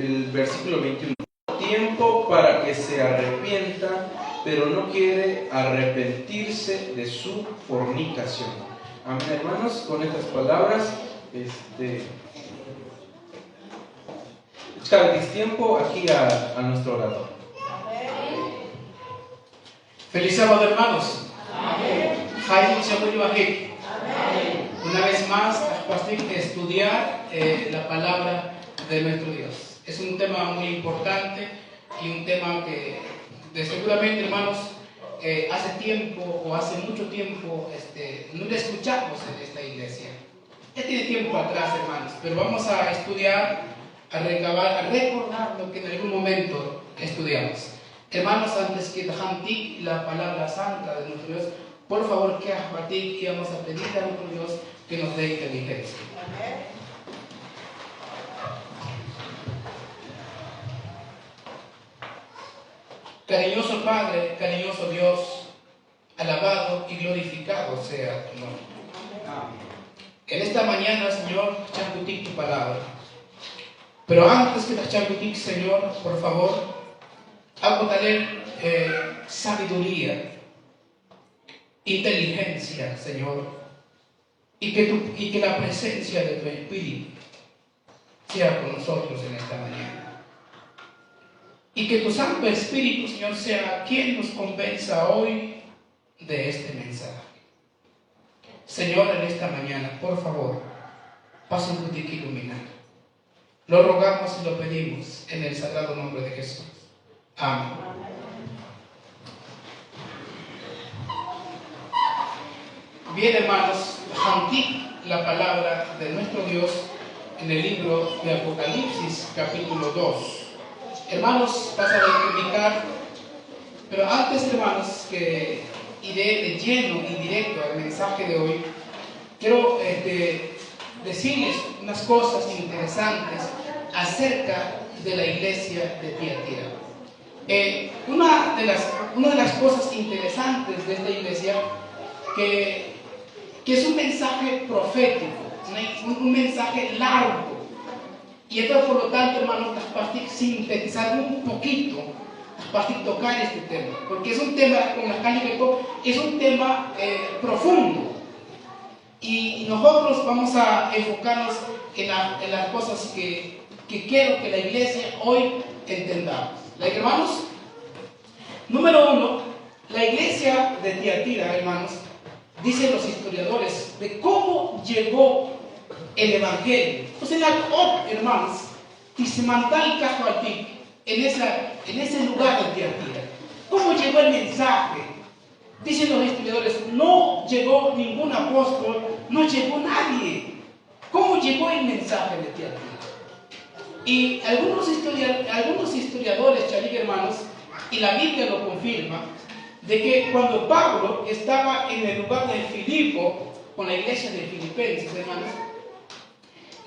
el versículo 21. Tiempo para que se arrepienta, pero no quiere arrepentirse de su fornicación. Amén, hermanos. Con estas palabras, echar tiempo aquí a nuestro orador. Feliz sábado, hermanos. Amén. Una vez más, estudiar la palabra de nuestro Dios. Es un tema muy importante y un tema que seguramente, hermanos, hace tiempo o hace mucho tiempo no lo escuchamos en esta iglesia. Ya tiene tiempo atrás, hermanos, pero vamos a estudiar, a recabar, a recordar lo que en algún momento estudiamos. Hermanos, antes que dejantik la palabra santa de nuestro Dios, por favor, que abatik y vamos a pedirle a nuestro Dios que nos dé inteligencia. Amén. Cariñoso Padre, cariñoso Dios, alabado y glorificado sea tu nombre. En esta mañana, Señor, chambutik tu palabra. Pero antes que la chambutik, Señor, por favor, hago tener sabiduría, inteligencia, Señor, y que la presencia de tu Espíritu sea con nosotros en esta mañana. Y que tu Santo Espíritu, Señor, sea quien nos convenza hoy de este mensaje. Señor, en esta mañana, por favor, pasa un boutique iluminar. Lo rogamos y lo pedimos en el sagrado nombre de Jesús. Amén. Bien, hermanos, jantik la palabra de nuestro Dios en el libro de Apocalipsis, capítulo 2. Hermanos, paso a explicar, pero antes, hermanos, que iré de lleno y directo al mensaje de hoy, quiero decirles unas cosas interesantes acerca de la iglesia de Tiatira. Una de las cosas interesantes de esta iglesia que es un mensaje profético, un mensaje largo. Y esto, por lo tanto, hermanos, para sintetizar un poquito, para tocar este tema, porque es un tema, como la calle que es un tema profundo. Y nosotros vamos a enfocarnos en las cosas que quiero que la iglesia hoy entendamos. Hermanos, número uno, la iglesia de Tiatira, hermanos, dicen los historiadores de cómo llegó el evangelio. Entonces, hermanos, dice mantal cajualtic en ese lugar de Tiatira. ¿Cómo llegó el mensaje? Dicen los historiadores, no llegó ningún apóstol, no llegó nadie. ¿Cómo llegó el mensaje de Tiatira? Y algunos historiadores, chalik, hermanos, y la Biblia lo confirma, de que cuando Pablo estaba en el lugar de Filipo, con la iglesia de Filipenses, hermanos,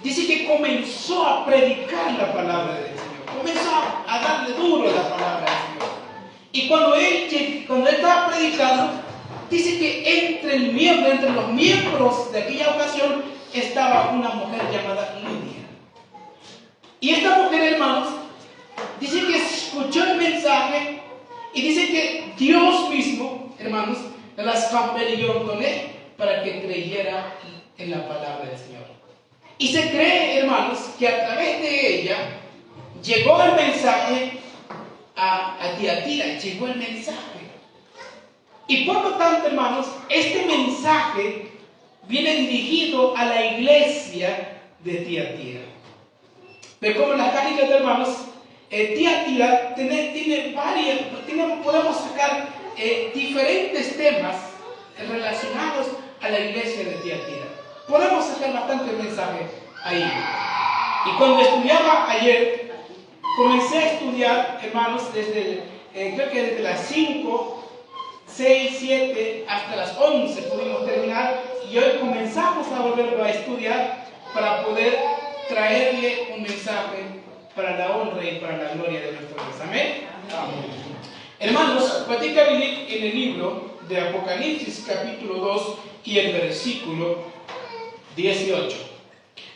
dice que comenzó a predicar la palabra del Señor, comenzó a darle duro a la palabra del Señor. Y cuando él estaba predicando, dice que entre los miembros de aquella ocasión estaba una mujer llamada Lidia. Y esta mujer, hermanos, dice que escuchó el mensaje y dice que Dios mismo, hermanos, las campelió para que creyera en la palabra del Señor. Y se cree, hermanos, que a través de ella llegó el mensaje a Tiatira, llegó el mensaje. Y por lo tanto, hermanos, este mensaje viene dirigido a la iglesia de Tiatira. Pero como las cajitas, hermanos, Tiatira podemos sacar diferentes temas relacionados a la iglesia de Tiatira. Podemos sacar bastante mensaje ahí. Y cuando estudiaba ayer, comencé a estudiar, hermanos, creo que desde las 5, 6, 7 hasta las 11 pudimos terminar. Y hoy comenzamos a volverlo a estudiar para poder traerle un mensaje para la honra y para la gloria de nuestro Dios. Amén. Amén. Hermanos, platica en el libro de Apocalipsis capítulo 2 y el versículo 18.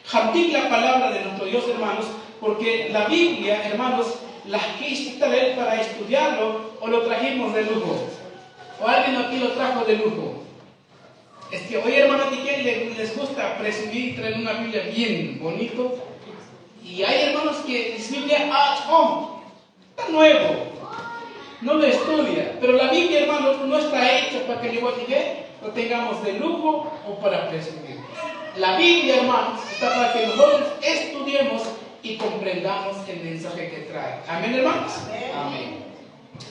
Jantik la palabra de nuestro Dios, hermanos, porque la Biblia, hermanos, la quise traer para estudiarlo o lo trajimos de lujo. O alguien aquí lo trajo de lujo. Es que hoy, hermanos, ¿a quién les gusta presumir, traer una Biblia bien bonito? Y hay hermanos que es Biblia está nuevo, no lo estudia. Pero la Biblia, hermanos, no está hecha para que lo tengamos de lujo o para presumir. La Biblia, hermanos, está para que nosotros estudiemos y comprendamos el mensaje que trae. Amén, hermanos. Amén.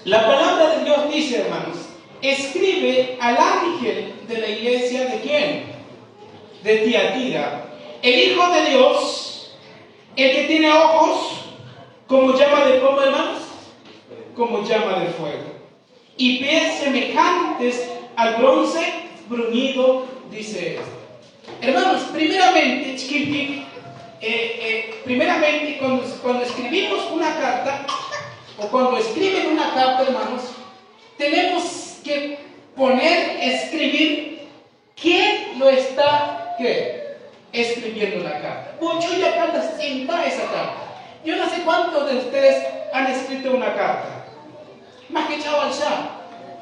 La palabra de Dios dice, hermanos, escribe al ángel de la iglesia ¿de quién? De Tiatira, el Hijo de Dios, el que tiene ojos como llama de fuego, hermanos, como llama de fuego, y pies semejantes al bronce bruñido, dice esto. Hermanos, primeramente, cuando escribimos una carta, o cuando escriben una carta, hermanos, tenemos que escribir quién lo está escribiendo la carta. Mucho ya carta sienta esa carta. Yo no sé cuántos de ustedes han escrito una carta. Más que chaval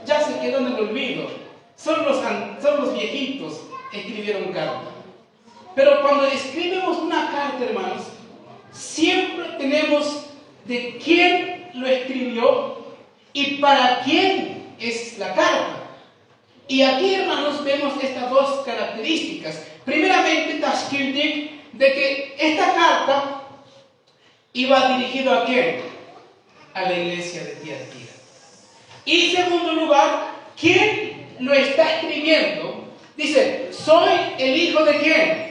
ya se quedó en el olvido. Son los viejitos que escribieron carta. Pero cuando escribimos una carta, hermanos, siempre tenemos de quién lo escribió y para quién es la carta. Y aquí, hermanos, vemos estas dos características. Primeramente, Tashkildik, de que esta carta iba dirigida ¿a quién? A la iglesia de Tiatira. Y en segundo lugar, ¿quién lo está escribiendo? Dice, soy el Hijo de ¿quién?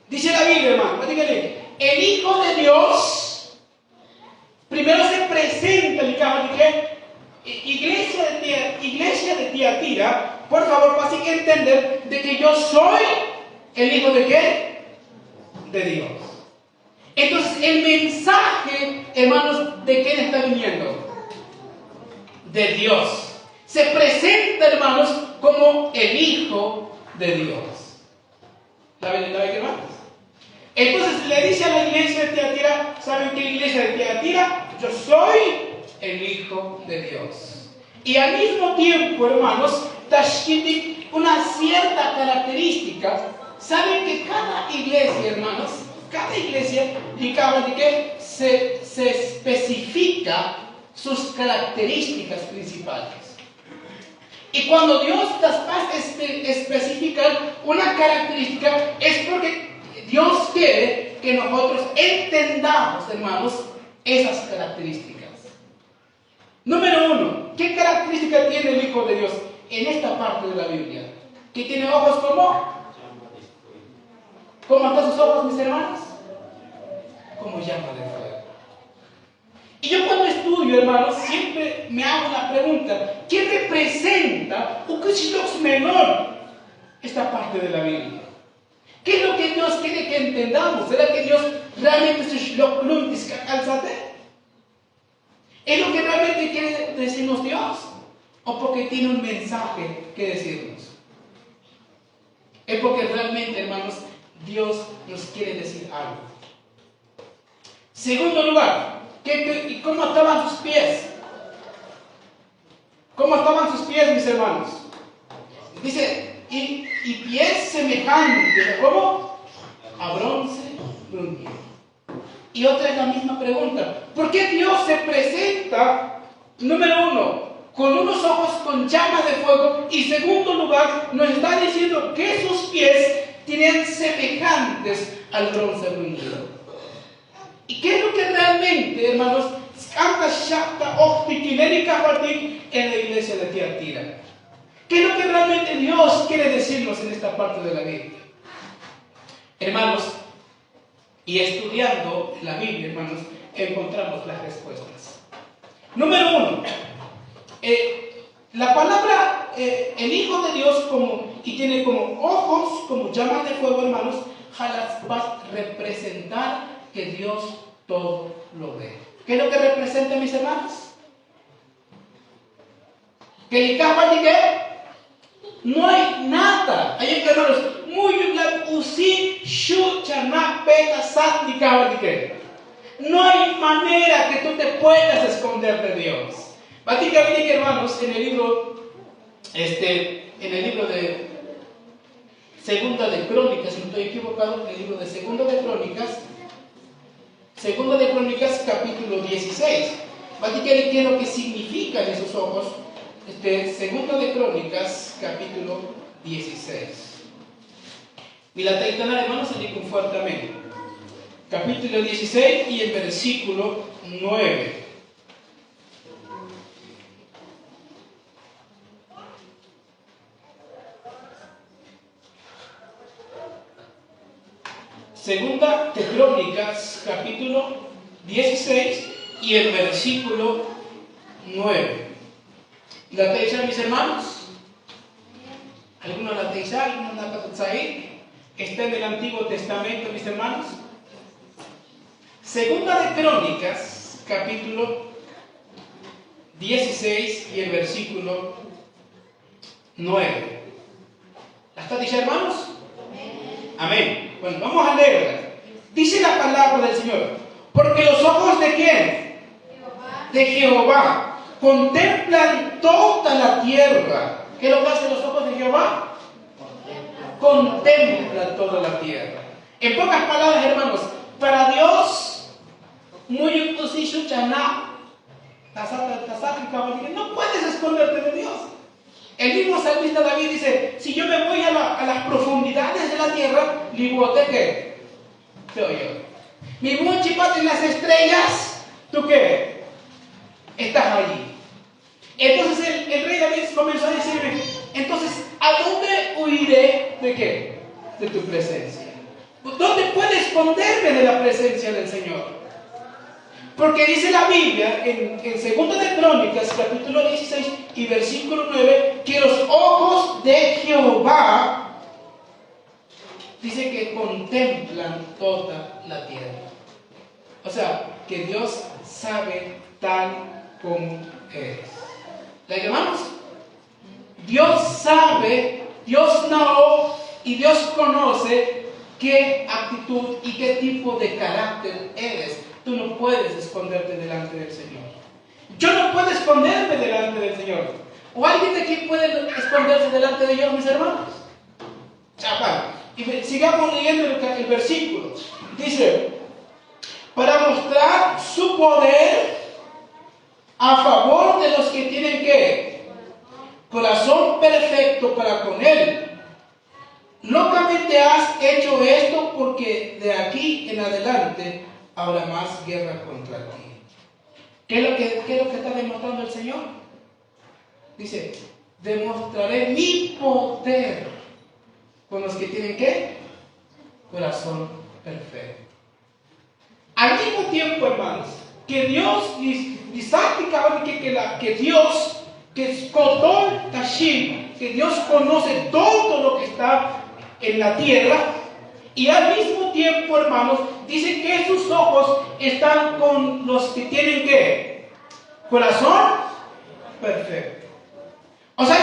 Dice la Biblia, hermano, dígale, el Hijo de Dios. Primero se presenta el caso de que iglesia de Tiatira, por favor, así que entender de que yo soy el Hijo de ¿qué? De Dios. Entonces, el mensaje, hermanos, ¿de quién está viniendo? De Dios. Se presenta, hermanos, como el Hijo de Dios. ¿La ven, hermanos? Entonces le dice a la iglesia de Tiatira, ¿saben qué iglesia de Tiatira? Yo soy el Hijo de Dios. Y al mismo tiempo, hermanos, Tashkildik, una cierta característica. ¿Saben que cada iglesia, hermanos, cada iglesia, se especifica sus características principales? Y cuando Dios las hace especificar una característica, es porque Dios quiere que nosotros entendamos, hermanos, esas características. Número uno, ¿qué característica tiene el Hijo de Dios en esta parte de la Biblia? ¿Que tiene ojos como? ¿Cómo están sus ojos, mis hermanos? Como llama de fuego. Y yo cuando estudio, hermanos, siempre me hago la pregunta, ¿qué representa o qué es menor esta parte de la Biblia? ¿Qué es lo que Dios quiere que entendamos? ¿Será que Dios realmente es lo que ¿Es lo que realmente quiere decirnos Dios? ¿O porque tiene un mensaje que decirnos? Es porque realmente, hermanos, Dios nos quiere decir algo. Segundo lugar, ¿y cómo estaban sus pies? ¿Cómo estaban sus pies, mis hermanos? Dice, y pies semejantes, ¿cómo? A bronce bruñido. Y otra es la misma pregunta. ¿Por qué Dios se presenta, número uno, con unos ojos con llamas de fuego? Y segundo lugar, nos está diciendo que sus pies tienen semejantes al bronce bruñido. ¿Y qué es lo que realmente, hermanos, en la iglesia de Tiatira? ¿Qué es lo que realmente Dios quiere decirnos en esta parte de la Biblia? Hermanos, y estudiando la Biblia, hermanos, encontramos las respuestas. Número uno, la palabra el Hijo de Dios y tiene como ojos, como llamas de fuego, hermanos, va a representar que Dios todo lo ve. ¿Qué es lo que representa, mis hermanos? Que no hay nada. Hay hermanos, muy la usi shu chana peta sat ni No hay manera que tú te puedas esconder de Dios. Básicamente, hermanos, en el libro de Segunda de Crónicas, si no estoy equivocado, en el libro de Segunda de Crónicas, capítulo 16. Básicamente, ¿qué es lo que significan esos ojos? Segunda de Crónicas, capítulo 16. Y la taitana, hermanos, se dice un fuerte amén. Capítulo 16 y el versículo 9. Segunda de Crónicas, capítulo 16 y el versículo 9. ¿La teisha, mis hermanos? ¿Alguno la teisha? ¿Alguno la teisha? Está en el Antiguo Testamento, mis hermanos. Segunda de Crónicas, capítulo 16 y el versículo 9. ¿La está teisha, hermanos? Amén. Bueno, vamos a leerla. Dice la palabra del Señor: porque los ojos de ¿quién? De Jehová contemplan toda la tierra. ¿Qué es lo que hacen los ojos de Jehová? Contemplan toda la tierra. En pocas palabras, hermanos, para Dios, muy no puedes esconderte de Dios. El mismo salmista David dice: si yo me voy a las profundidades de la tierra, ¿libote qué? Te oyo. Mi mochipate en las estrellas, ¿tú qué? Estás allí. Entonces el rey David comenzó a decirme: entonces, ¿a dónde huiré de qué? De tu presencia. ¿Dónde puedo esconderme de la presencia del Señor? Porque dice la Biblia en 2 de Crónicas, capítulo 16 y versículo 9, que los ojos de Jehová, dice que contemplan toda la tierra. O sea, que Dios sabe tal como eres. ¿La hermanos? Dios sabe, Dios no, y Dios conoce qué actitud y qué tipo de carácter eres. Tú no puedes esconderte delante del Señor. Yo no puedo esconderme delante del Señor. ¿O alguien de aquí puede esconderse delante de Dios, mis hermanos? Y sigamos leyendo el versículo. Dice: para mostrar su poder a favor de los que tienen ¿qué? Corazón perfecto para con Él. Locamente has hecho esto, porque de aquí en adelante habrá más guerra contra ti. ¿Qué es lo que está demostrando el Señor? Dice: demostraré mi poder con los que tienen ¿qué? Corazón perfecto. Al mismo tiempo, hermanos, que Dios que Dios, que es Kodol Tashim, que Dios conoce todo lo que está en la tierra, y al mismo tiempo, hermanos, dice que sus ojos están con los que tienen ¿qué? Corazón perfecto. O sea,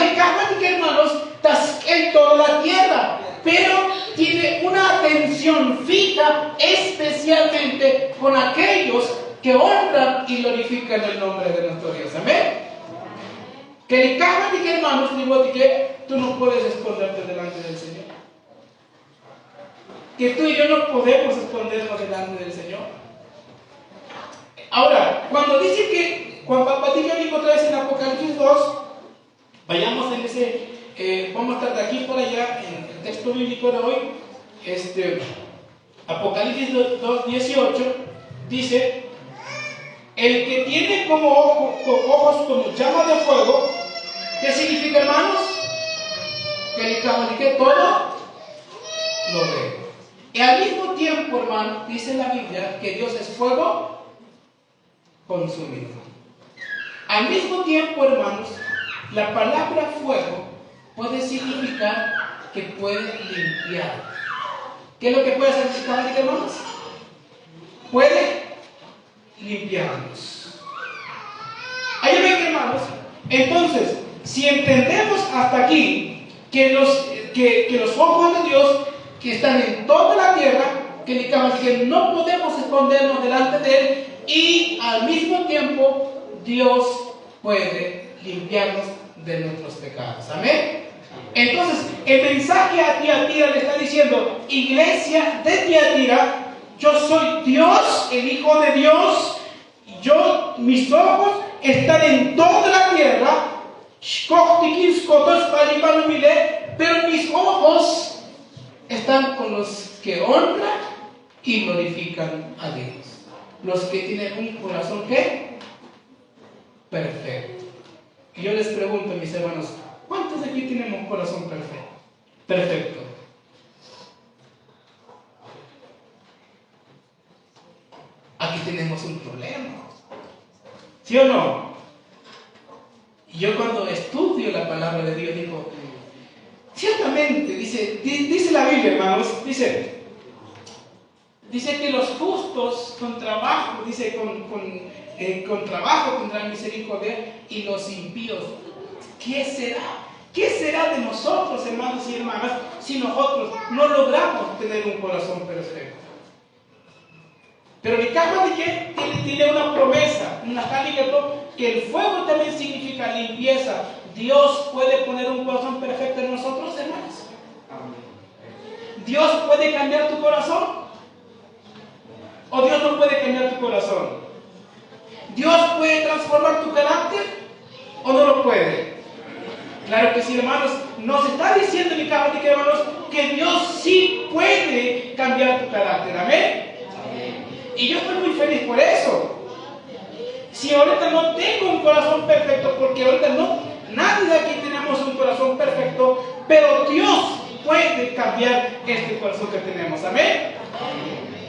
que hermanos, está en toda la tierra, pero tiene una atención fija especialmente con aquellos que honran y glorifican el nombre de nuestro Dios. Amén. Que hermanos, digo que tú no puedes esconderte delante del Señor. Que tú y yo no podemos escondernos delante del Señor. Ahora, cuando dice que, cuando digo otra vez en Apocalipsis 2, vayamos en ese, vamos a estar de aquí por allá en el texto bíblico de hoy, Apocalipsis 2:18, dice: el que tiene como ojos como llama de fuego. ¿Qué significa, hermanos? Que todo lo ve. Y al mismo tiempo, hermano, dice la Biblia que Dios es fuego consumido. Al mismo tiempo, hermanos, la palabra fuego puede significar que puede limpiar. ¿Qué es lo que puede significar, hermanos? Puede limpiarnos. Ahí ven, hermanos. Entonces, si entendemos hasta aquí que los ojos de Dios que están en toda la tierra, que no podemos escondernos delante de Él y al mismo tiempo Dios puede limpiarnos de nuestros pecados. Amén. Entonces, el mensaje a Tiatira le está diciendo: iglesia de Tiatira, yo soy Dios, el Hijo de Dios. Mis ojos están en toda la tierra, pero mis ojos están con los que honran y glorifican a Dios. Los que tienen un corazón ¿qué? Perfecto. Y yo les pregunto, mis hermanos, ¿cuántos de aquí tienen un corazón perfecto? Perfecto. Aquí tenemos un problema. ¿Sí o no? Yo cuando estudio la palabra de Dios digo, ciertamente, dice la Biblia, hermanos, dice que los justos con trabajo, con trabajo tendrán misericordia, y los impíos, ¿qué será? ¿Qué será de nosotros, hermanos y hermanas, si nosotros no logramos tener un corazón perfecto? Pero el caso de que tiene una promesa, que el fuego también significa limpieza. Dios puede poner un corazón perfecto en nosotros, hermanos. Dios puede cambiar tu corazón, o Dios no puede cambiar tu corazón. Dios puede transformar tu carácter, o no lo puede. Claro que sí, hermanos. Nos está diciendo mi carácter, hermanos, que Dios sí puede cambiar tu carácter. Amén. Y yo estoy muy feliz por eso. Si ahorita no tengo un corazón perfecto, porque ahorita nadie de aquí tenemos un corazón perfecto, pero Dios puede cambiar este corazón que tenemos. Amén.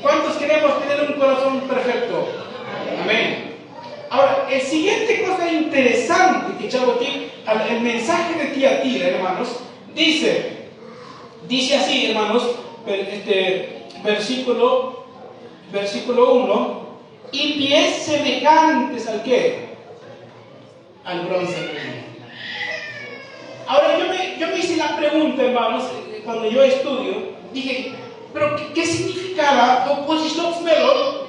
¿Cuántos queremos tener un corazón perfecto? Amén. Ahora, el siguiente cosa interesante que echaba aquí, el mensaje de Tiatira, hermanos, dice así, hermanos, versículo 1, y pies semejantes ¿al qué? Al bronce bruñido. Ahora yo me hice la pregunta, hermanos, cuando yo estudio, dije, pero ¿qué significará oposición melón?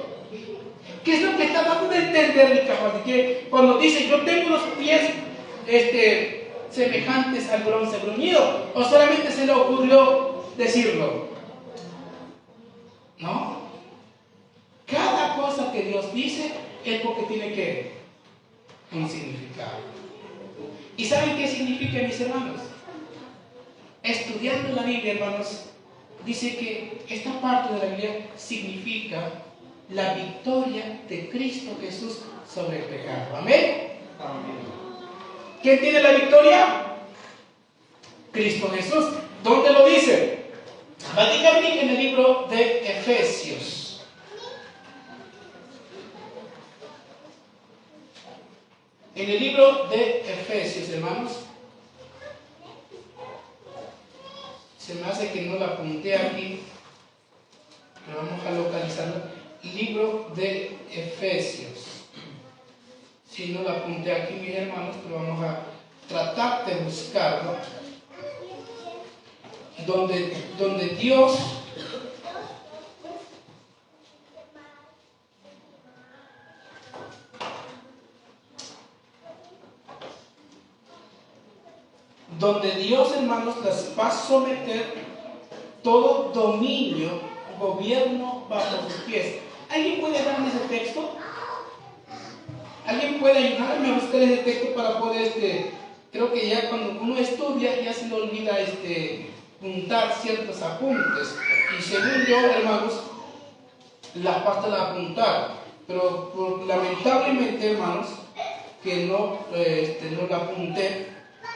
¿Qué es lo que está tratando de entender mi capaz? Que cuando dice yo tengo los pies semejantes al bronce bruñido, o solamente se le ocurrió decirlo, ¿no? Cada cosa que Dios dice es porque tiene que un significado. ¿Y saben qué significa, mis hermanos? Estudiando la Biblia, hermanos, dice que esta parte de la Biblia significa la victoria de Cristo Jesús sobre el pecado. ¿Amén? Amén. ¿Quién tiene la victoria? Cristo Jesús. ¿Dónde lo dice? Díganme en el libro de Efesios. En el libro de Efesios, hermanos, se me hace que no la apunté aquí, pero vamos a localizarlo. Libro de Efesios. Si no la apunté aquí, mis hermanos, pero vamos a tratar de buscarlo. Donde Dios hermanos, las va a someter todo dominio, gobierno bajo sus pies. ¿Alguien puede darme ese texto? ¿Alguien puede ayudarme a buscar ese texto para poder, creo que ya cuando uno estudia ya se le olvida apuntar ciertos apuntes, y según yo, hermanos, la falta de apuntar, pero lamentablemente, hermanos, que no la apunté.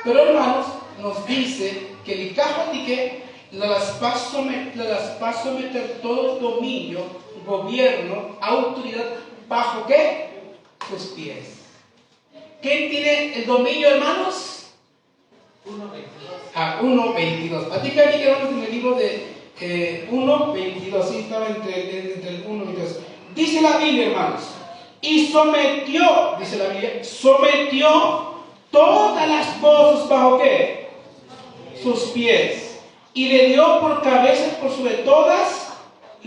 Pero, hermanos, nos dice que el caso de que las va a someter todo dominio, gobierno, autoridad, ¿bajo qué? Sus pies. ¿Quién tiene el dominio, hermanos? 1:22. 1:22. Platica aquí que vamos en el libro de 1:22. Sí, estaba entre el 1 y 2. Dice la Biblia, hermanos, y sometió, dice la Biblia, sometió todas las cosas bajo qué? Sus pies. Y le dio por cabeza por sobre todas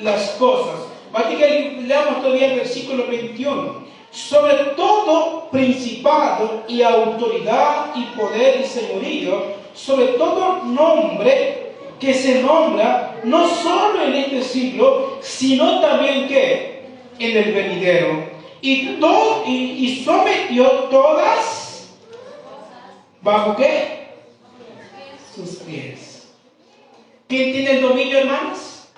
las cosas. Así que leamos todavía el versículo 21. Sobre todo principado y autoridad y poder y señorío, sobre todo nombre que se nombra no solo en este siglo, sino también que en el venidero. Y sometió todas, ¿bajo qué? Sus pies. ¿Quién tiene el dominio, hermanos?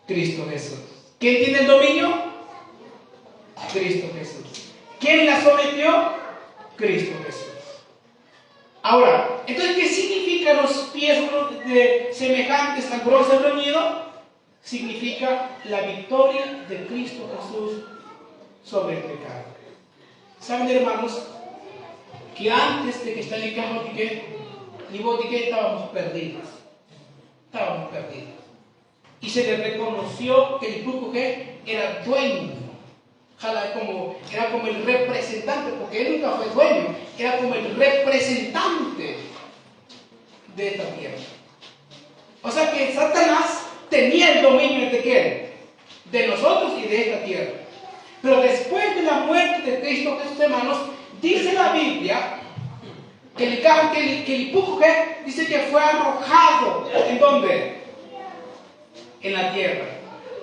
Cristo Jesús. ¿Quién tiene el dominio? Cristo Jesús. ¿Quién la sometió? Cristo Jesús. Ahora, entonces, ¿qué significan los pies de semejantes al bronce reunido? Significa la victoria de Cristo Jesús sobre el pecado. ¿Saben, hermanos? Que antes de que esté en el carro ni botiqué, estábamos perdidos. Estábamos perdidos. Y se le reconoció que el grupo que era dueño. Era como el representante, porque él nunca fue dueño, era como el representante de esta tierra. O sea que Satanás tenía el dominio de ¿quién? De nosotros y de esta tierra. Pero después de la muerte de Cristo Jesús, hermanos, dice la Biblia que el puje dice que fue arrojado. ¿En dónde? En la tierra.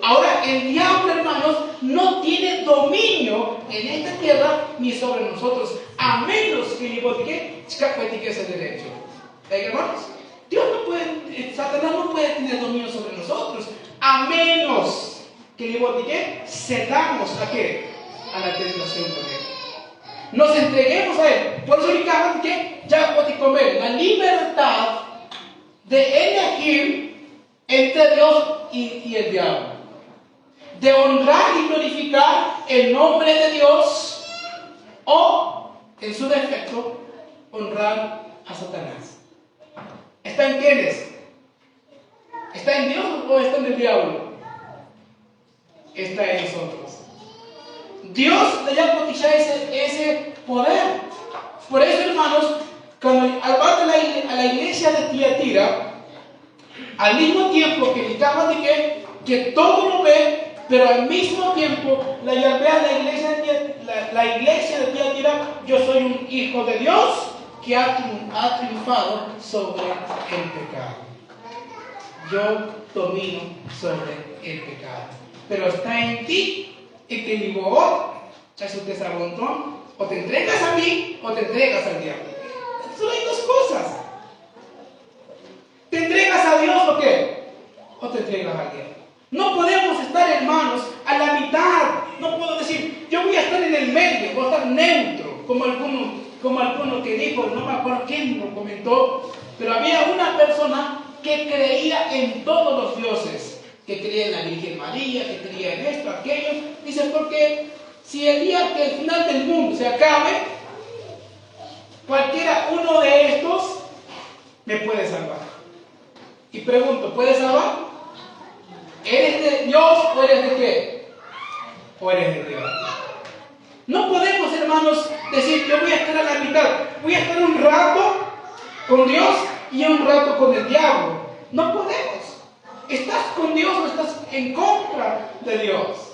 Ahora, el diablo, hermanos, no tiene dominio en esta tierra ni sobre nosotros, a menos que ese derecho. Hermanos, Satanás no puede tener dominio sobre nosotros, a menos que cedamos a qué? A la tentación con él. Nos entreguemos a él. Por eso ya puede comer la libertad de elegir entre Dios y el diablo. De honrar y glorificar el nombre de Dios o, en su defecto, honrar a Satanás. ¿Está en quiénes? ¿Está en Dios o está en el diablo? Está en nosotros. Dios le llama ese poder. Por eso, hermanos, cuando va a la iglesia de Tiatira, al mismo tiempo que indicaba que todo lo ve, pero al mismo tiempo la iglesia de Tiatira, yo soy un hijo de Dios que ha triunfado sobre el pecado. Yo domino sobre el pecado. Pero está en ti el que ni vos, o te entregas a mí o te entregas al diablo. Solo hay dos cosas. ¿Te entregas a Dios o qué? ¿O te entregas al diablo? No podemos estar, hermanos, a la mitad. No puedo decir, yo voy a estar en el medio, voy a estar neutro, como alguno que dijo, no me acuerdo quién lo comentó, pero había una persona que creía en todos los dioses, que creía en la Virgen María, que creía en esto, aquello. Dice, porque si el día que el final del mundo se acabe, cualquiera uno de estos me puede salvar. Y pregunto, ¿puede salvar? ¿Eres de Dios o eres de qué? ¿O eres de Dios? No podemos, hermanos, decir, yo voy a estar a la mitad. Voy a estar un rato con Dios y un rato con el diablo. No podemos. ¿Estás con Dios o estás en contra de Dios?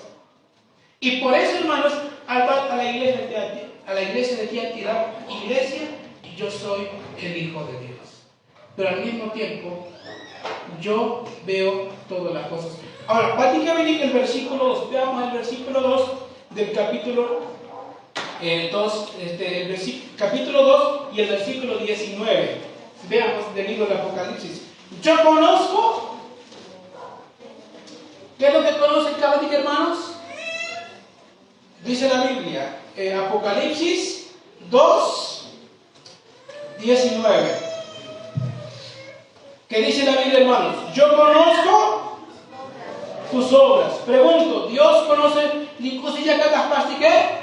Y por eso, hermanos, al va a la iglesia de Tiatira, iglesia, yo soy el Hijo de Dios. Pero al mismo tiempo, yo veo todas las cosas. Ahora, prácticamente el versículo 2, veamos el versículo 2 del capítulo 2, capítulo 2 y el versículo 19. Veamos del libro del Apocalipsis. Yo conozco. ¿Qué es lo que conocen cada día, hermanos? Dice la Biblia, Apocalipsis 2, 19. ¿Qué dice la Biblia, hermanos? Yo conozco tus obras. Pregunto, ¿Dios conoce qué?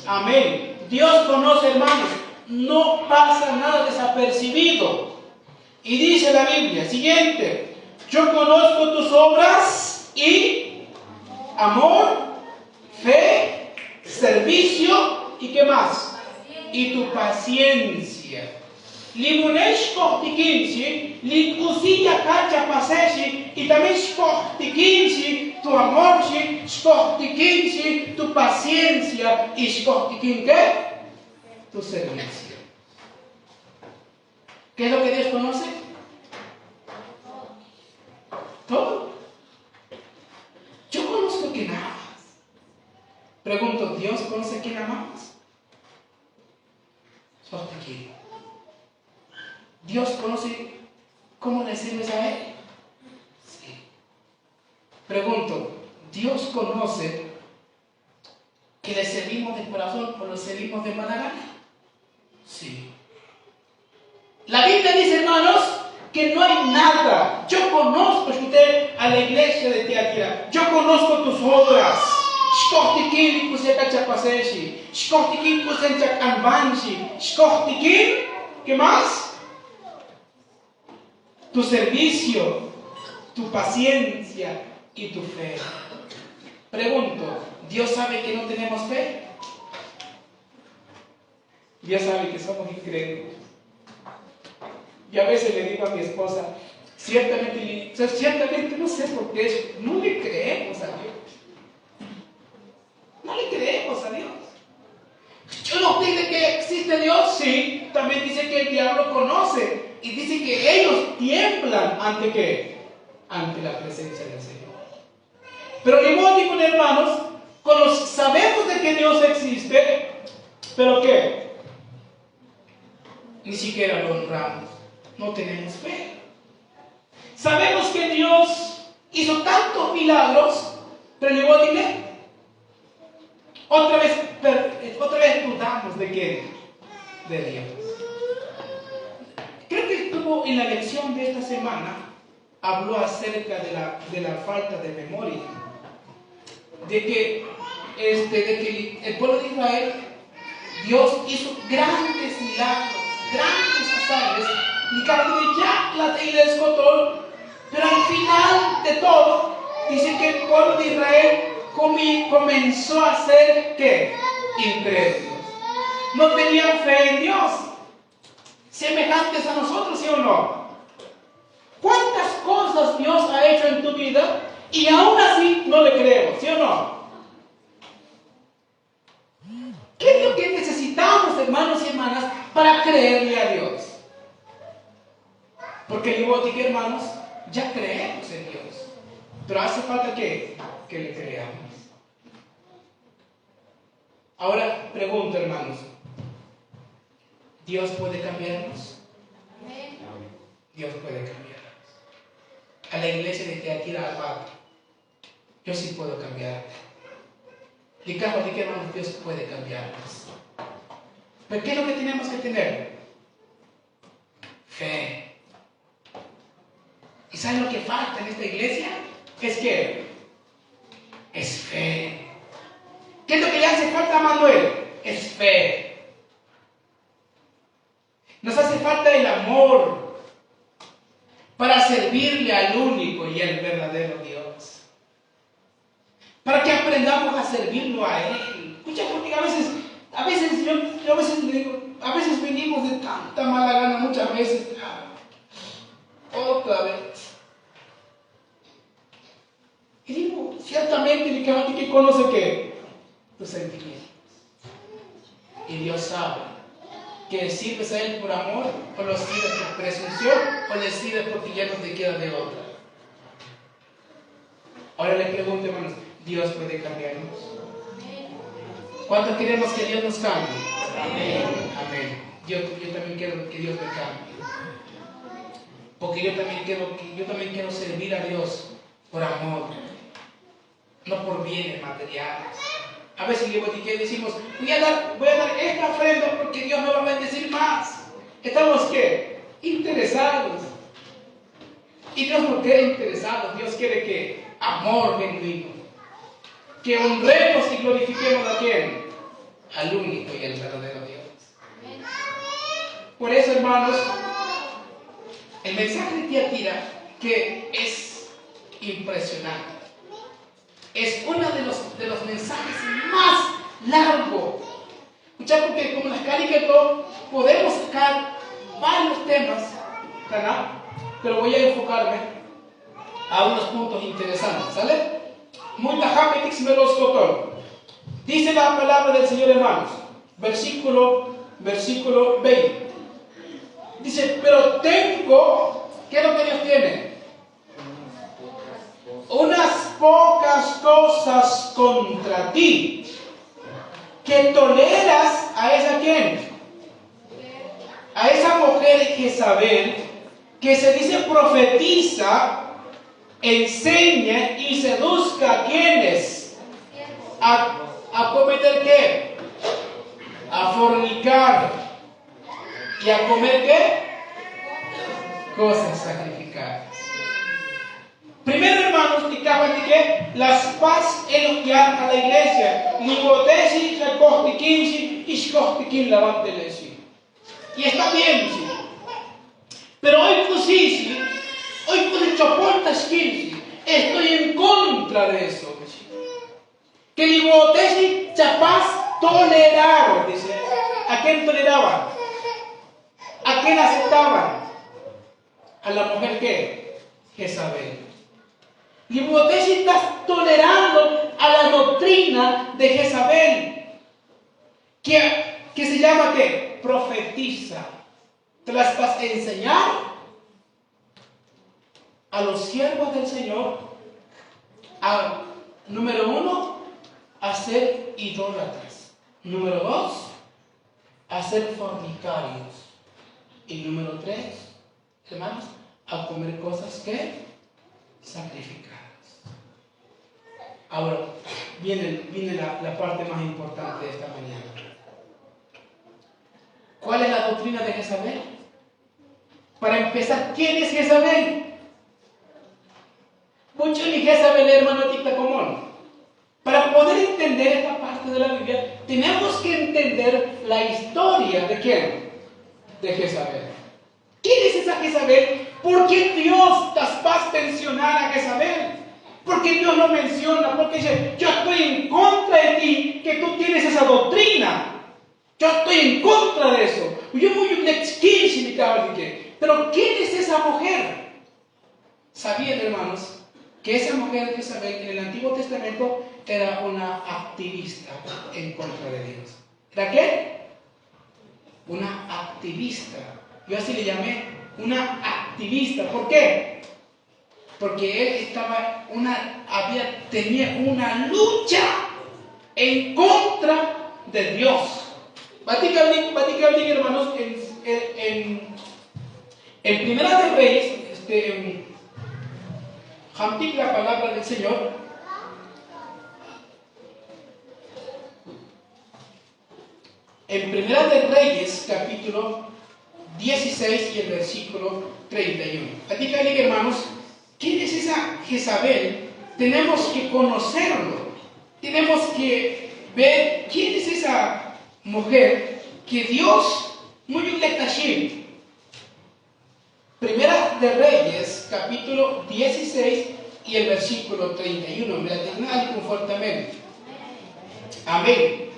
Amén. Dios conoce, hermanos. No pasa nada desapercibido. Y dice la Biblia, siguiente. Yo conozco tus obras y amor, fe, servicio y ¿qué más? Y tu paciencia. Limunesh kohtikinsi, likusilla kacha paseshi, Y también escotiquinci tu amor, escotiquinci tu paciencia y escotiquin ¿qué? Tu servicio. ¿Qué es lo que Dios conoce? Todo. Yo conozco quién amas. Pregunto, ¿Dios conoce quién amamos? Escotiquin. ¿Dios conoce cómo le sirves a Él? Sí. Pregunto, ¿Dios conoce que le servimos de corazón o le servimos de mala gana? Sí. La Biblia dice, hermanos, que no hay nada. Yo conozco, usted, a la iglesia de Tiatira. Yo conozco tus obras. ¿Qué más? Tu servicio, tu paciencia y tu fe. Pregunto, ¿Dios sabe que no tenemos fe? Dios sabe que somos incrédulos. Y a veces le digo a mi esposa, ciertamente no sé por qué, no le creemos a Dios. No le creemos a Dios. ¿Yo no dice que existe Dios? Sí, también dice que el diablo conoce. Y dice que ellos tiemblan ante ¿qué? Ante la presencia del Señor. Pero ni modo, digo, hermanos, sabemos de que Dios existe, pero ¿qué? Ni siquiera lo honramos. No tenemos fe. Sabemos que Dios hizo tantos milagros, pero ni modo, dime, otra vez dudamos de qué? De Dios. Creo que estuvo en la lección de esta semana, habló acerca de la falta de memoria, de que el pueblo de Israel, Dios hizo grandes milagros, grandes hazañas, y que ya la ley les contó, pero al final de todo, dice que el pueblo de Israel comenzó a ser ¿qué? Incrédulos. No tenían fe en Dios. Semejantes a nosotros, ¿sí o no? ¿Cuántas cosas Dios ha hecho en tu vida y aún así no le creemos, ¿sí o no? ¿Qué es lo que necesitamos, hermanos y hermanas, para creerle a Dios? Porque digo, hermanos, ya creemos en Dios, pero hace falta que le creamos. Ahora pregunto, hermanos, ¿Dios puede cambiarnos? Dios puede cambiarnos. A la iglesia de Tiatira, al Padre, yo sí puedo cambiarte. Digamos, ¿de qué hermanos Dios puede cambiarnos? ¿Pero qué es lo que tenemos que tener? Fe. ¿Y saben lo que falta en esta iglesia? Es que es fe. ¿Qué es lo que le hace falta a Manuel? Es fe. Nos hace falta el amor para servirle al único y el verdadero Dios. Para que aprendamos a servirlo a Él. Escucha, porque a veces le digo, a veces venimos de tanta mala gana, muchas veces. Otra vez. Y digo, ciertamente, que conoce que tus sentimientos. Y Dios sabe que sirves a Él por amor, o lo sirves por presunción, o le sirves porque ya no te queda de otra. Ahora le pregunto, hermanos, ¿Dios puede cambiarnos? ¿Cuántos queremos que Dios nos cambie? Amén. Amén. Yo también quiero que Dios me cambie. Porque yo también quiero servir a Dios por amor, no por bienes materiales. A veces decimos, voy a dar esta ofrenda porque Dios me va a bendecir más. Estamos ¿qué? Interesados. Y Dios no quiere interesados, Dios quiere que amor genuino. Que honremos y glorifiquemos a quién? Al único y el verdadero Dios. Por eso, hermanos, el mensaje de Tiatira, que es impresionante, es uno de los mensajes más largos. Escucha, porque como las caricaturas podemos sacar varios temas, ¿verdad? Pero voy a enfocarme a unos puntos interesantes, ¿sale? Muy tajamente me los cotó. Dice la palabra del Señor, hermanos, versículo 20. Dice, pero tengo, ¿qué es lo que Dios tiene? Unas pocas cosas contra ti, que toleras a esa ¿quién? A esa mujer Jezabel, que se dice profetiza, enseña y seduzca a quienes a cometer ¿qué? A fornicar y a comer ¿qué? Cosas sacrificadas. Primero, hermanos, dicaban de que las paz elogiar a la iglesia, ni botesi, la costiquinsi, y costiquin la bantelesi. Y está bien, sí. Pero hoy pues sí, hoy pues choportas 15, estoy en contra de eso. Que ni botesi, chapaz, tolerar, dice. ¿A quién toleraban? ¿A quién aceptaban? A la mujer que Jezabel. Y vos estás tolerando a la doctrina de Jezabel, que se llama ¿qué? Profetiza. Te las vas a enseñar a los siervos del Señor a, número 1, a ser idólatras. Número 2, a ser fornicarios. Y número 3, hermanos, a comer cosas que sacrificadas. Ahora, viene la parte más importante de esta mañana. ¿Cuál es la doctrina de Jezabel? Para empezar, ¿quién es Jezabel? Mucho ni Jezabel, hermano, tica común. Para poder entender esta parte de la Biblia, tenemos que entender la historia de ¿quién? De Jezabel. ¿Quién es esa Jezabel? ¿Por qué Dios va a mencionar a Jezabel? ¿Por qué Dios lo menciona? Porque dice, yo estoy en contra de ti, que tú tienes esa doctrina. Yo estoy en contra de eso. Pero ¿quién es esa mujer? ¿Sabían, hermanos, que esa mujer Jezabel en el Antiguo Testamento era una activista en contra de Dios? ¿Era qué? Una activista. Yo así le llamé una activista. ¿Por qué? Porque él tenía una lucha en contra de Dios. Básicamente, hermanos, en Primera de Reyes, Jantik, la palabra del Señor, en Primera de Reyes, capítulo 16 y el versículo 31. Básicamente, hermanos, ¿quién es esa Jezabel? Tenemos que conocerlo. Tenemos que ver quién es esa mujer que Dios muy bien. Primera de Reyes, capítulo 16 y el versículo 31. Me la tengo ahí confortamente. Amén.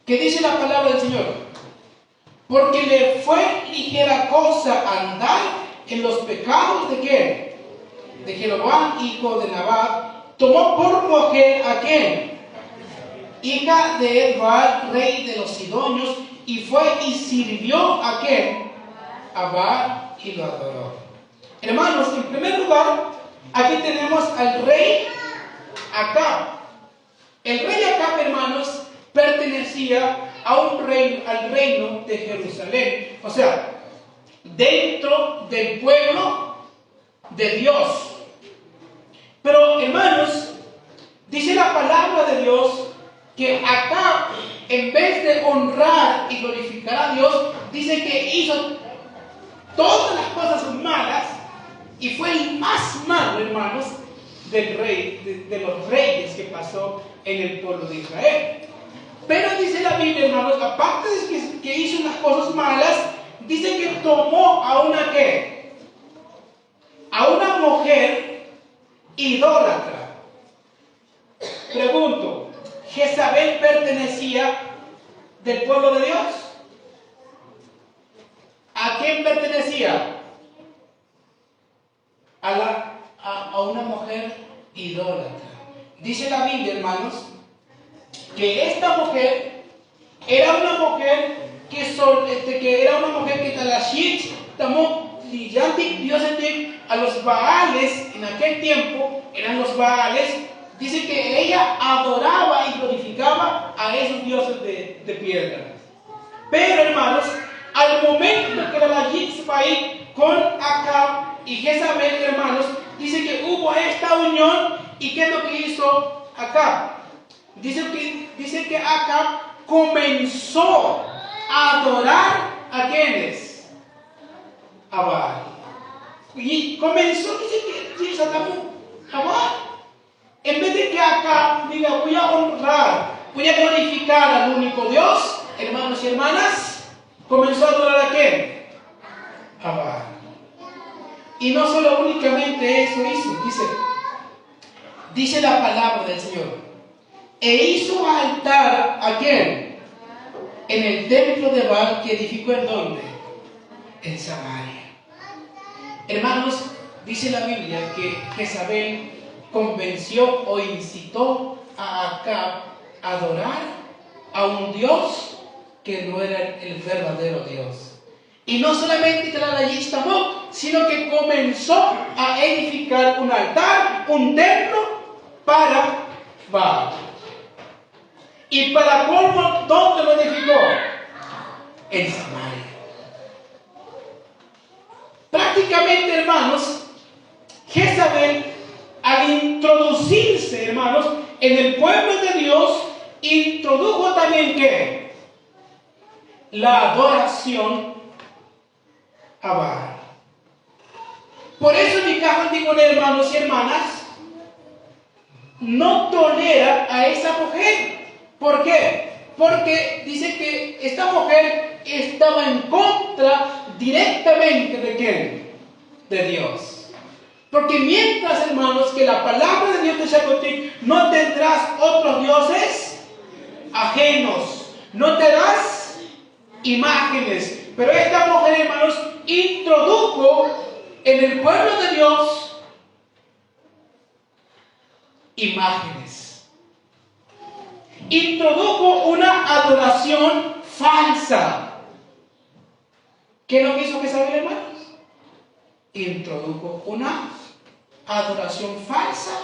¿Qué dice la palabra del Señor? Porque le fue ligera cosa andar en los pecados de ¿quién? De Jeroboam, hijo de Nabat. Tomó por mujer a ¿quién? Hija de Baal, rey de los sidonios, y fue y sirvió a ¿quién? A Baal y lo adoró. Hermanos, en primer lugar, aquí tenemos al rey Acab. El rey Acab, hermanos, pertenecía al reino de Jerusalén, o sea, dentro del pueblo de Dios. Pero, hermanos, dice la palabra de Dios que Acab, en vez de honrar y glorificar a Dios, dice que hizo todas las cosas malas y fue el más malo, hermanos, del rey, de los reyes que pasó en el pueblo de Israel. Pero dice la Biblia, hermanos, aparte de que hizo unas cosas malas, dice que tomó a una ¿qué? A una mujer idólatra. Pregunto, ¿Jezabel pertenecía del pueblo de Dios? ¿A quién pertenecía? A la a una mujer idólatra. Dice la Biblia, hermanos, que esta mujer era una mujer que era una mujer que talashit tomó a los Baales en aquel tiempo, eran los Baales. Dice que ella adoraba y glorificaba a esos dioses de piedra. Pero, hermanos, al momento que la Yitz va a ir con Acab y Jezabel, hermanos, dice que hubo esta unión. ¿Y qué es lo que hizo Acab? Dice que Acab comenzó a adorar a quienes, a Baal. Y comenzó, dice que a Baal. En vez de que Acab diga, voy a honrar, voy a glorificar al único Dios, hermanos y hermanas, comenzó a adorar a quién, a Baal. Y no solo únicamente eso hizo, dice la palabra del Señor, e hizo altar a quién, en el templo de Baal que edificó en donde, en Samaria. Hermanos, dice la Biblia que Jezabel convenció o incitó a Acab a adorar a un Dios que no era el verdadero Dios. Y no solamente que la Yistamot, sino que comenzó a edificar un altar, un templo para Baal. ¿Y para colmo dónde lo edificó? En Samaria. Prácticamente, hermanos, Jezabel, al introducirse, hermanos, en el pueblo de Dios, introdujo también ¿qué? La adoración a Baal. Por eso mi caja, digo, hermanos y hermanas, no tolera a esa mujer. ¿Por qué? Porque dice que esta mujer estaba en contra directamente de ¿quién? De Dios. Porque mientras, hermanos, que la palabra de Dios te contigo, no tendrás otros dioses ajenos, no tendrás imágenes. Pero esta mujer, hermanos, introdujo en el pueblo de Dios imágenes. Introdujo una adoración falsa. ¿Qué es lo que hizo Jezabel, hermanos? Introdujo una adoración falsa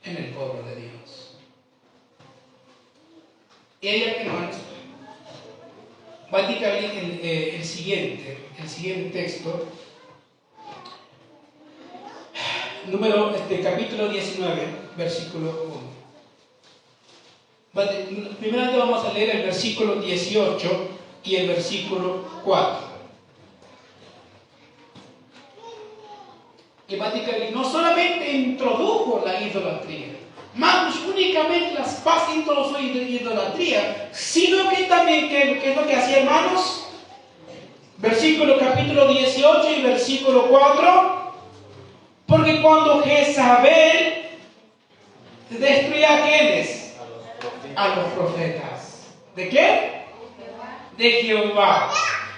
en el pueblo de Dios. Y ella, hermanos, va a indicar el siguiente texto, capítulo 19, versículo 1. Primero vamos a leer el versículo 18 y el versículo 4. Y no solamente introdujo la idolatría, más únicamente las paz introdujo la idolatría, sino que también, ¿qué es lo que hacía, hermanos? Versículo capítulo 18 y versículo 4. Porque cuando Jezabel destruía a ¿quiénes? A los profetas. ¿De qué? De Jehová.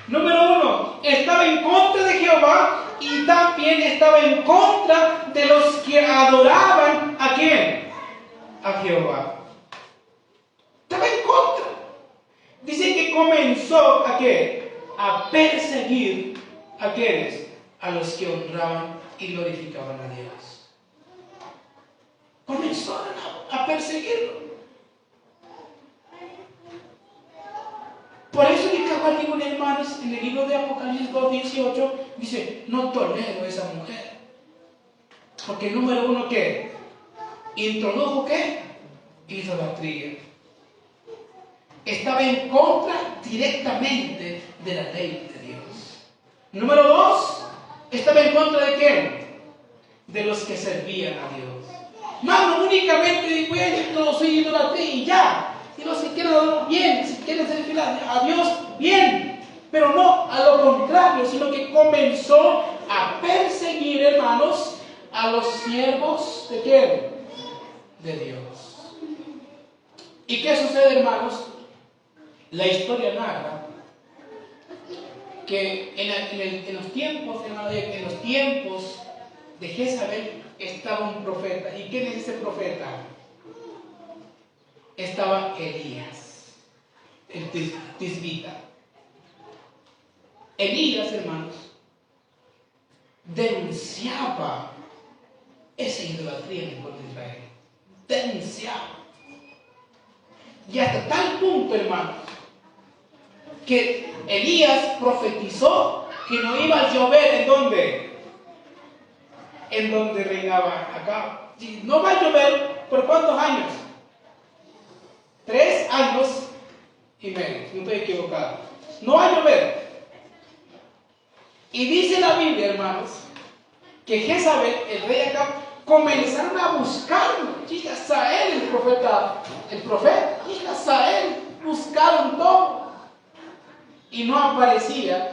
Número 1, estaba en contra de Jehová y también estaba en contra de los que adoraban ¿a quién? A Jehová. Estaba en contra. Dice que comenzó ¿a qué? A perseguir ¿a quiénes? A los que honraban y glorificaban a Dios. Comenzó a perseguirlo. Por eso que cabal digo, hermanos, en el libro de Apocalipsis 2:18 dice, no tolero a esa mujer. Porque número 1, ¿qué? Introdujo ¿qué? Idolatría. Estaba en contra directamente de la ley de Dios. Número 2, estaba en contra de quién? De los que servían a Dios. No únicamente voy a introducir idolatría y ya. Si los que quieren adorar bien, si quieren servir a Dios bien, pero no a lo contrario, sino que comenzó a perseguir, hermanos, a los siervos de quién? De Dios. ¿Y qué sucede, hermanos? La historia narra que en los tiempos de Jezabel estaba un profeta. ¿Y quién es ese profeta? Estaba Elías, el tisbita. Elías, hermanos, denunciaba esa idolatría en el pueblo de Israel. Denunciaba. Y hasta tal punto, hermanos, que Elías profetizó que no iba a llover ¿en dónde? En donde reinaba Acab. No va a llover, ¿por cuántos años? 3 años y medio, no estoy equivocado. No va a llover. Y dice la Biblia, hermanos, que Jezabel, el rey Acab, comenzaron a buscarlo. Y Hazael, el profeta, y Hazael, buscaron todo. Y no aparecía.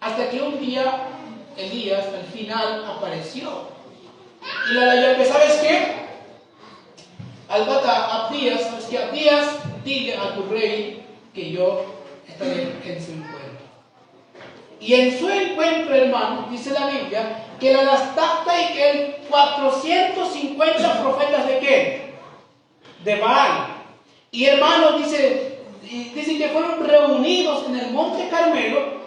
Hasta que un día Elías al final apareció. Y la ley, ¿sabes qué? Abdías, ¿sabes qué? Abdías, dile a tu rey que yo estaré en su encuentro. Y en su encuentro, hermano, dice la Biblia que la Lastacta y que 450 profetas de qué? De Baal. Y hermanos, dice que fueron reunidos en el monte Carmelo.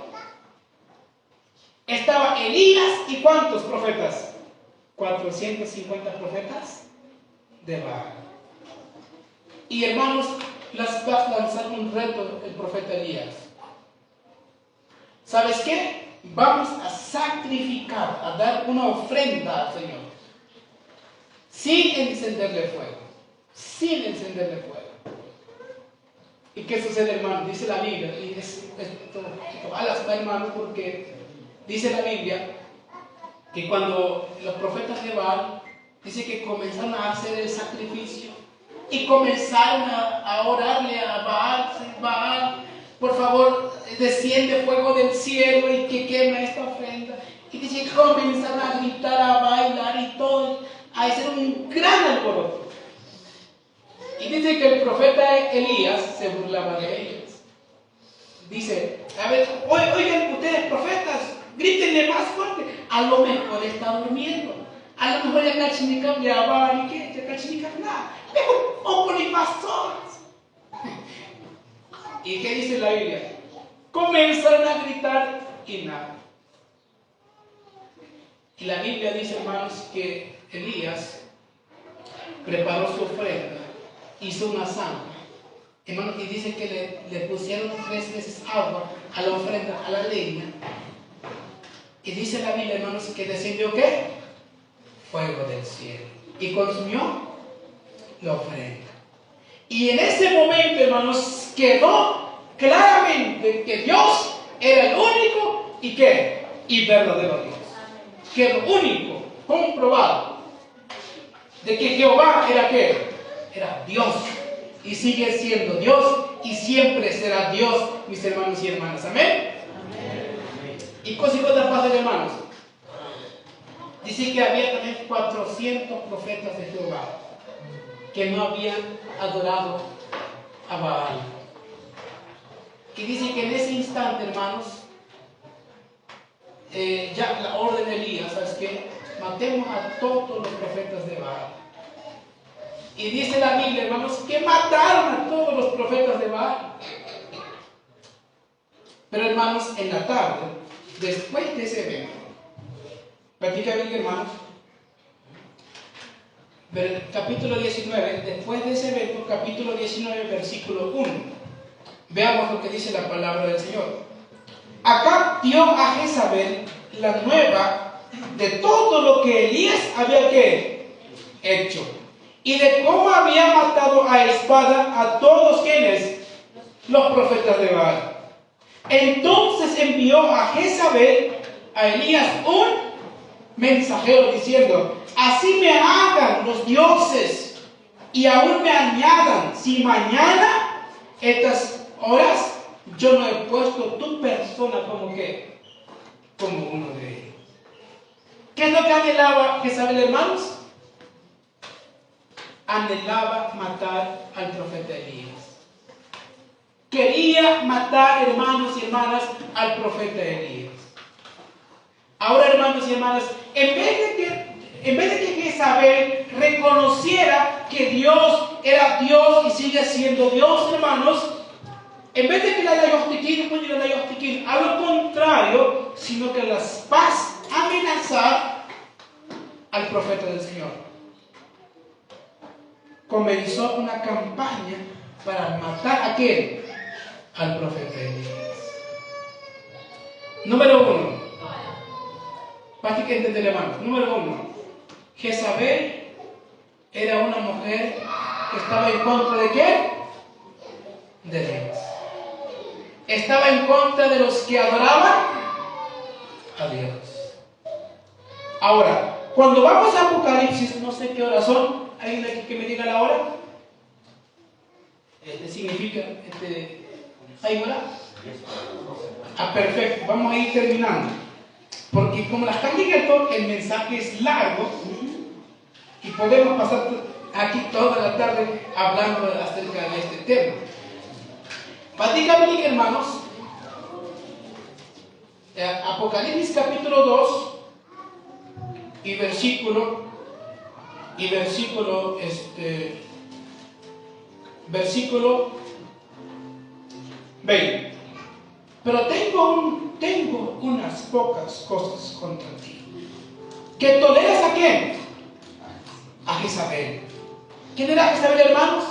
Estaba Elías y ¿cuántos profetas? 450 profetas de Baal. Y hermanos, las va a lanzar un reto el profeta Elías. ¿Sabes qué? Vamos a sacrificar, a dar una ofrenda al Señor. Sin encenderle fuego. ¿Y qué sucede, hermano? Dice la Biblia, y esto alas, hermano, porque dice la Biblia que cuando los profetas de Baal, dice que comenzaron a hacer el sacrificio y comenzaron a orarle a Baal, Baal, por favor, desciende fuego del cielo y que queme esta ofrenda. Y dice que comenzaron a gritar, a bailar y todo, a hacer un gran alboroto. Y dice que el profeta Elías se burlaba de ellos. Dice, a ver, oigan ustedes profetas, grítenle más fuerte. A lo mejor está durmiendo. A lo mejor ya cachinica le hablan y que ya cachinica nada. Mejor ponle más horas. ¿Y qué dice la Biblia? Comenzaron a gritar y nada. Y la Biblia dice, hermanos, que Elías preparó su ofrenda, hizo una zanja, hermanos, y dice que le pusieron 3 veces agua a la ofrenda, a la leña. Y dice la Biblia, hermanos, que descendió ¿qué? Fuego del cielo. Y consumió la ofrenda. Y en ese momento, hermanos, quedó claramente que Dios era el único y ¿qué? Y verdadero Dios. Quedó único, comprobado, de que Jehová era ¿qué? Era Dios. Y sigue siendo Dios y siempre será Dios, mis hermanos y hermanas. Amén. Y otra parte, hermanos. Dice que había también 400 profetas de Jehová que no habían adorado a Baal. Y dice que en ese instante, hermanos, ya la orden de Elías, ¿sabes qué? Matemos a todos los profetas de Baal. Y dice la Biblia, hermanos, que mataron a todos los profetas de Baal. Pero, hermanos, en la tarde, después de ese evento, practica bien, hermanos, capítulo 19, después de ese evento, capítulo 19, versículo 1. Veamos lo que dice la palabra del Señor. Acab dio a Jezabel la nueva de todo lo que Elías había hecho y de cómo había matado a espada a todos quienes, los profetas de Baal. Entonces envió a Jezabel a Elías un mensajero diciendo: así me hagan los dioses y aún me añadan, si mañana estas horas yo no he puesto tu persona como que, como uno de ellos. ¿Qué es lo que anhelaba Jezabel, hermanos? Anhelaba matar al profeta Elías. Quería matar, hermanos y hermanas, al profeta Elías. Ahora, hermanos y hermanas, en vez de que Jezabel reconociera que Dios era Dios y sigue siendo Dios, hermanos, en vez de que la Yostiquín a lo contrario, sino que las vas a amenazar al profeta del Señor. Comenzó una campaña para matar a quién? Al profeta Elías. Número 1. Para que entender, hermanos. Número 1. Jezabel era una mujer que estaba en contra de quién? De Dios. Estaba en contra de los que adoraban a Dios. Ahora, cuando vamos a Apocalipsis, no sé qué hora son. ¿Alguien aquí que me diga la hora? Significa, ¿hay hora? Perfecto, vamos a ir terminando. Porque como la están llegando, el mensaje es largo y podemos pasar aquí toda la tarde hablando acerca de este tema. Básicamente, hermanos, Apocalipsis capítulo 2 y versículo 20. Pero tengo unas pocas cosas contra ti. ¿Que toleras a quién? A Jezabel. ¿Quién era Jezabel, hermanos?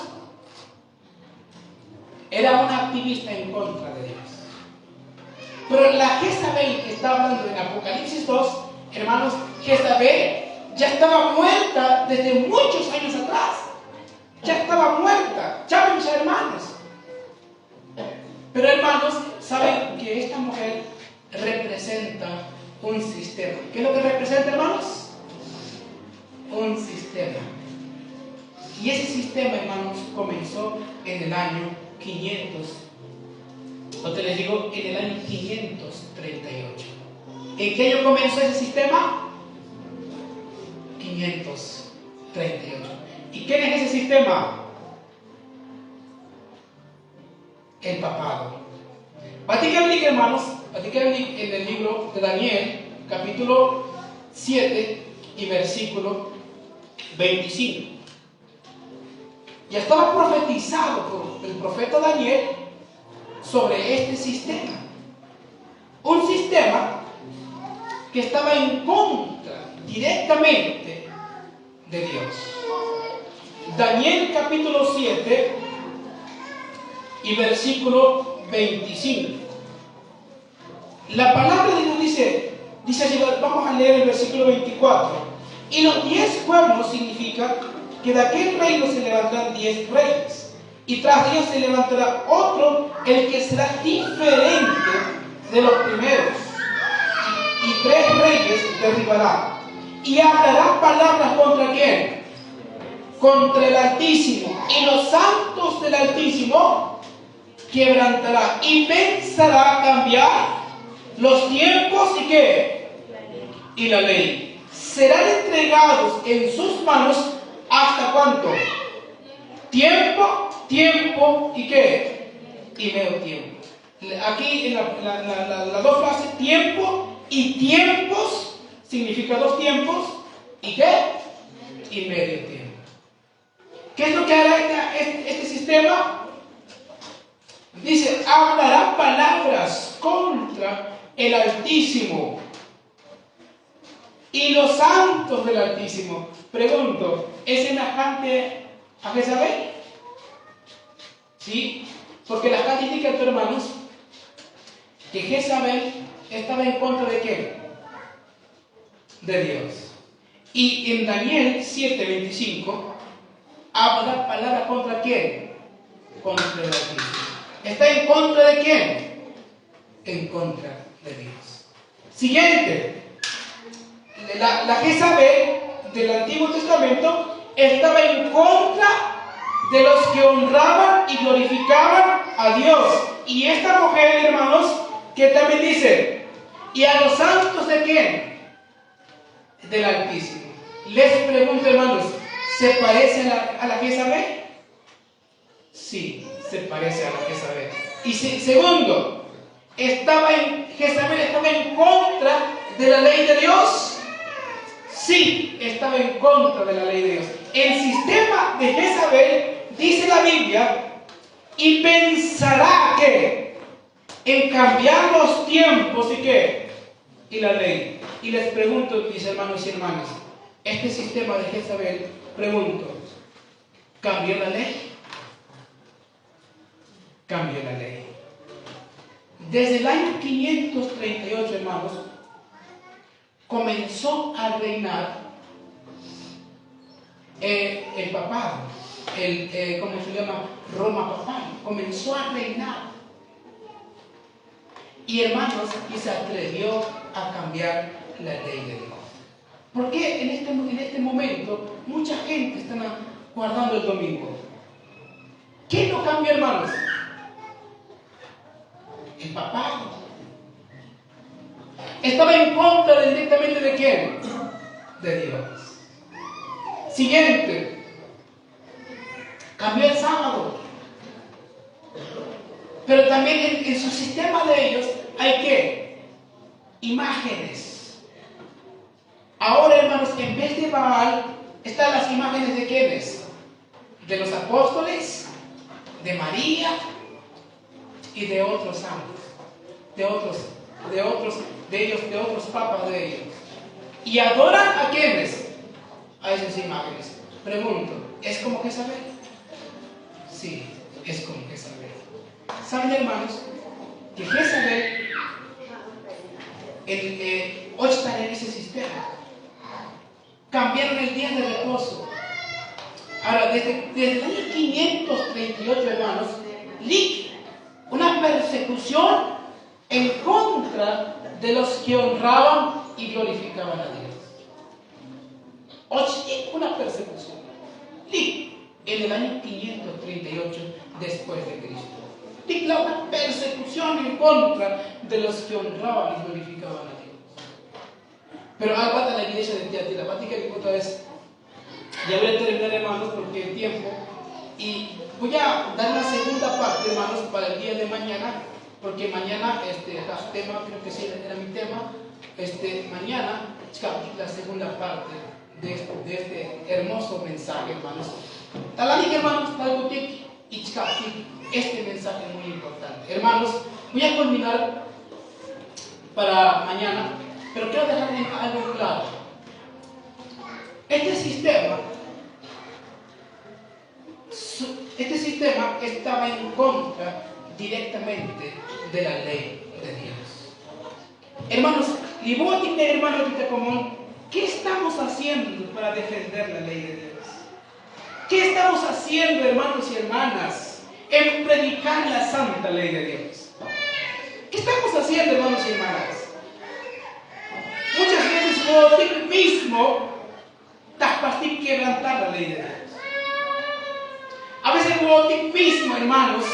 Era una activista en contra de Dios. Pero la Jezabel que está hablando en Apocalipsis 2, hermanos, Jezabel ya estaba muerta desde muchos años atrás. Ya estaba muerta. Ya, mis hermanos. Pero, hermanos, saben que esta mujer representa un sistema. ¿Qué es lo que representa, hermanos? Un sistema. Y ese sistema, hermanos, comenzó en el año 500. O te les digo, en el año 538. ¿En qué año comenzó ese sistema? 538. ¿Y quién es ese sistema? El papado. Básicamente, hermanos, en el libro de Daniel, capítulo 7 y versículo 25. Ya estaba profetizado por el profeta Daniel sobre este sistema. Un sistema que estaba en contra directamente de Dios. Daniel capítulo 7 y versículo 25. La palabra de Dios dice así, vamos a leer el versículo 24. Y los 10 pueblos significa que de aquel reino se levantarán 10 reyes, y tras ellos se levantará otro, el que será diferente de los primeros, y 3 reyes derribará, y hablará palabras contra quién? Contra el Altísimo, y los santos del Altísimo quebrantará, y pensará cambiar los tiempos y ¿qué? Y la ley. Serán entregados en sus manos ¿hasta cuánto? Tiempo y ¿qué? Y medio tiempo. Aquí en las dos frases, tiempo y tiempos, significa 2 tiempos y ¿qué? Y medio tiempo. ¿Qué es lo que hará este sistema? Dice, hablará palabras contra el Altísimo y los santos del Altísimo. Pregunto, ¿es semejante a Jezabel? Sí, porque las características, hermanos, que Jezabel estaba en contra de ¿qué? De Dios. Y en Daniel 7:25 habla palabra contra ¿quién? Contra el Altísimo. ¿Está en contra de quién? En contra de Dios. Siguiente. La Jezabel del Antiguo Testamento estaba en contra de los que honraban y glorificaban a Dios. Y esta mujer, hermanos, que también dice, ¿y a los santos de quién? Del Altísimo. Les pregunto, hermanos, ¿se parece a la Jezabel? Sí, se parece a la Jezabel. Y segundo, Jezabel estaba en contra de la ley de Dios? Sí, estaba en contra de la ley de Dios. El sistema de Jezabel, dice la Biblia, y pensará que en cambiar los tiempos y qué, y la ley. Y les pregunto, mis hermanos y hermanas, este sistema de Jezabel, pregunto, ¿cambió la ley? Cambió la ley. Desde el año 538, hermanos, comenzó a reinar el papado, ¿cómo se llama? Roma papal. Comenzó a reinar. Y hermanos, y se atrevió a cambiar la ley de Dios. ¿Por qué en este momento mucha gente está guardando el domingo? ¿Quién lo cambió, hermanos? El papado. Estaba en contra directamente de quién? De Dios. Siguiente. Cambió el sábado. Pero también en su sistema de ellos hay ¿qué? Imágenes. Ahora, hermanos, en vez de Baal, están las imágenes de ¿quiénes? De los apóstoles, de María y de otros santos, de otros papas de ellos. Y adoran a ¿quiénes? A esas imágenes. Pregunto, ¿es como Jezabel? Sí, es como Jezabel. ¿Saben, hermanos? Que Jezabel hoy está en ese sistema. Cambiaron el día de reposo. Ahora, desde el año 538, hermanos, una persecución en contra de los que honraban y glorificaban a Dios. Una persecución. En el año 538 después de Cristo. Una persecución en contra de los que honraban y glorificaban a Dios. Pero aguanta la iglesia de Tiatira. Básicamente otra vez. Ya voy a terminar, hermanos, porque el tiempo. Y voy a dar la segunda parte, hermanos, para el día de mañana. Porque mañana, tema, creo que sí era mi tema. Mañana, la segunda parte de este hermoso mensaje, hermanos. Talani, hermanos, talgutik y este mensaje es muy importante. Hermanos, voy a culminar para mañana, pero quiero dejar algo claro. Este sistema estaba en contra directamente de la ley de Dios. Hermanos, y voy a decir, hermanos, ¿qué estamos haciendo para defender la ley de Dios? ¿Qué estamos haciendo, hermanos y hermanas, en predicar la santa ley de Dios? ¿Qué estamos haciendo, hermanos y hermanas? Muchas veces vos mismo estás para quebrantar la ley de Dios. A veces vos mismo, hermanos,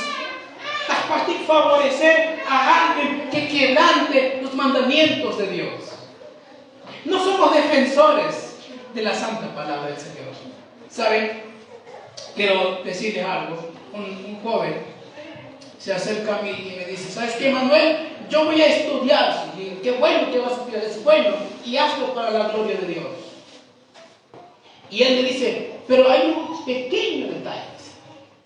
estás para favorecer a alguien que quebrante los mandamientos de Dios. No somos defensores de la santa palabra del Señor. ¿Saben? Quiero decirles algo. Un joven se acerca a mí y me dice, ¿sabes qué, Manuel? Yo voy a estudiar. Y qué bueno que vas a estudiar, es bueno, y hazlo para la gloria de Dios. Y él me dice, pero hay un pequeño detalle.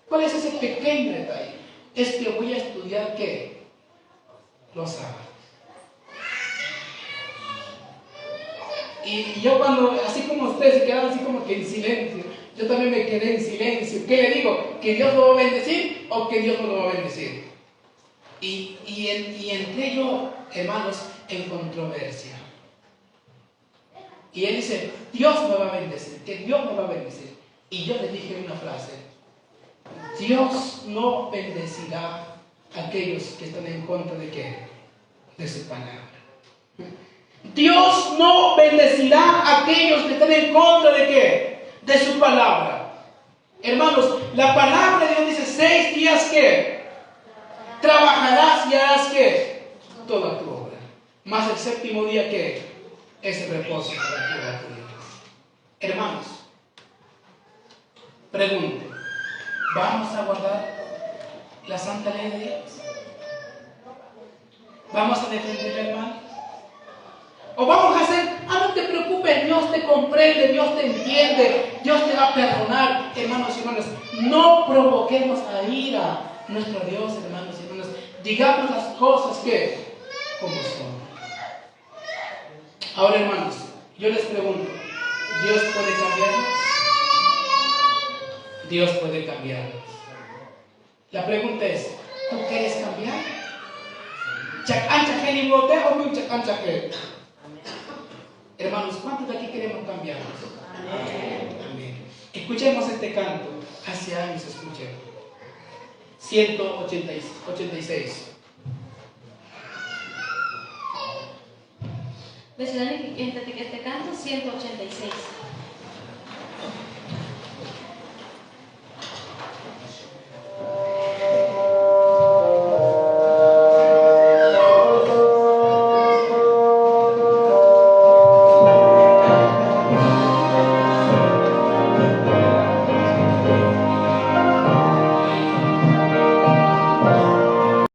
¿Cuál es ese pequeño detalle? Es que voy a estudiar ¿qué? Los sábados. Y yo cuando, así como ustedes se quedaron así como que en silencio, yo también me quedé en silencio. ¿Qué le digo? ¿Que Dios lo va a bendecir o que Dios no lo va a bendecir? Y entré yo, hermanos, en controversia. Y él dice, Dios me va a bendecir, que Dios me va a bendecir. Y yo le dije una frase, Dios no bendecirá a aquellos que están en contra de ¿qué? De su palabra. Dios no bendecirá a aquellos que están en contra de ¿qué? De su palabra. Hermanos, la palabra de Dios dice 6 días que trabajarás y harás ¿qué? Toda tu obra. Más el séptimo día que es el reposo para tu vida. Hermanos, pregunto, ¿vamos a guardar la santa ley de Dios? ¿Vamos a defender, hermano? O vamos a hacer, no te preocupes, Dios te comprende, Dios te entiende, Dios te va a perdonar. Hermanos y hermanas, no provoquemos a ira nuestro Dios, hermanos y hermanas. Digamos las cosas que como son. Ahora, hermanos, yo les pregunto, ¿Dios puede cambiarnos? Dios puede cambiarnos. La pregunta es, ¿tú quieres cambiar? Hermanos, ¿cuántos de aquí queremos cambiarnos? Amén. Escuchemos este canto. Hace años escuché. 186. Versión en este canto 186.